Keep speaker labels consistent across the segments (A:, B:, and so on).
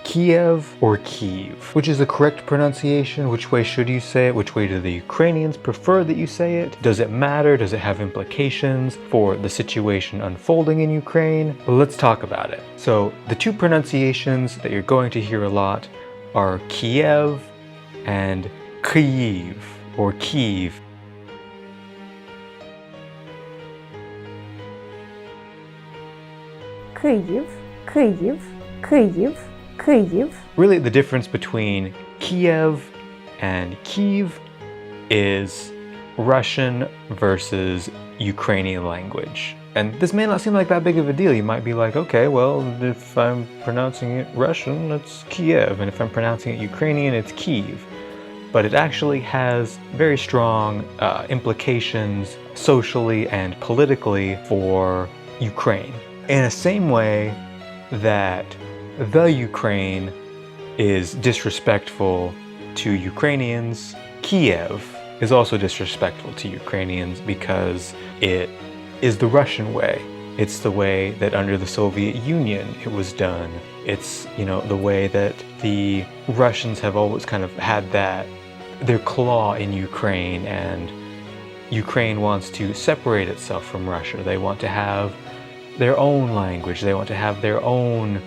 A: Kiev or Kyiv? Which is the correct pronunciation? Which way should you say it? Which way do the Ukrainians prefer that you say it? Does it matter? Does it have implications for the situation unfolding in Ukraine? Well, let's talk about it. So the two pronunciations that you're going to hear a lot are Kiev and Kyiv or Kyiv.
B: Kyiv, Kyiv, Kyiv, Kyiv.
A: Really, the difference between Kiev and Kyiv is Russian versus Ukrainian language. And this may not seem like that big of a deal. You might be like, okay, well, if I'm pronouncing it Russian, it's Kiev. And if I'm pronouncing it Ukrainian, it's Kyiv. But it actually has very strong implications socially and politically for Ukraine. In the same way that the Ukraine is disrespectful to Ukrainians, Kiev is also disrespectful to Ukrainians because it is the Russian way. It's the way that under the Soviet Union it was done. It's, the way that the Russians have always kind of had their claw in Ukraine, and Ukraine wants to separate itself from Russia. They want to have their own language. They want to have their own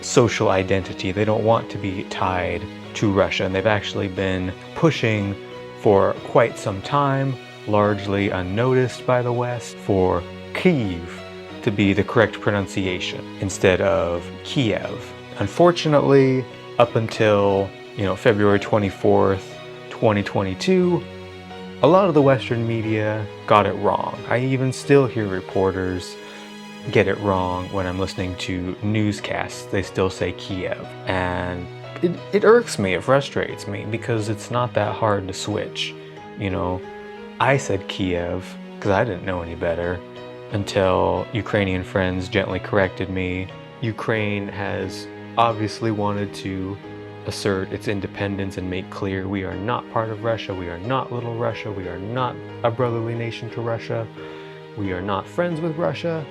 A: social identity. They don't want to be tied to Russia. And they've actually been pushing for quite some time, largely unnoticed by the West, for Kyiv to be the correct pronunciation instead of Kiev. Unfortunately, up until February 24th, 2022, a lot of the Western media got it wrong. I even still hear reporters get it wrong when I'm listening to newscasts. They still say Kiev, and it irks me, it frustrates me, because it's not that hard to switch. I said Kiev because I didn't know any better until Ukrainian friends gently corrected me. Ukraine has obviously wanted to assert its independence and make clear we are not part of Russia, we are not little Russia, we are not a brotherly nation to Russia, we are not friends with Russia.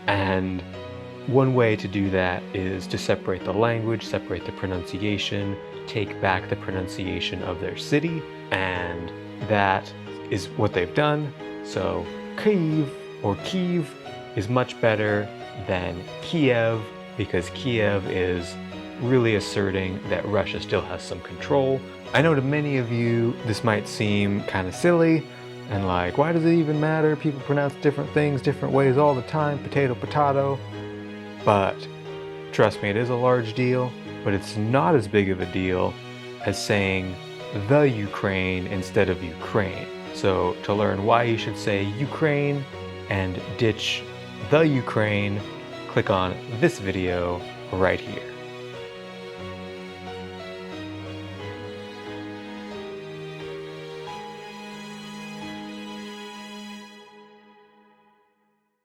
A: And one way to do that is to separate the language, separate the pronunciation, take back the pronunciation of their city, and that is what they've done. So Kyiv or Kyiv is much better than Kiev, because Kiev is really asserting that Russia still has some control. I know to many of you this might seem kind of silly, and like, why does it even matter? People pronounce different things different ways all the time, potato, potato. But trust me, it is a large deal, but it's not as big of a deal as saying the Ukraine instead of Ukraine. So to learn why you should say Ukraine and ditch the Ukraine, click on this video right here.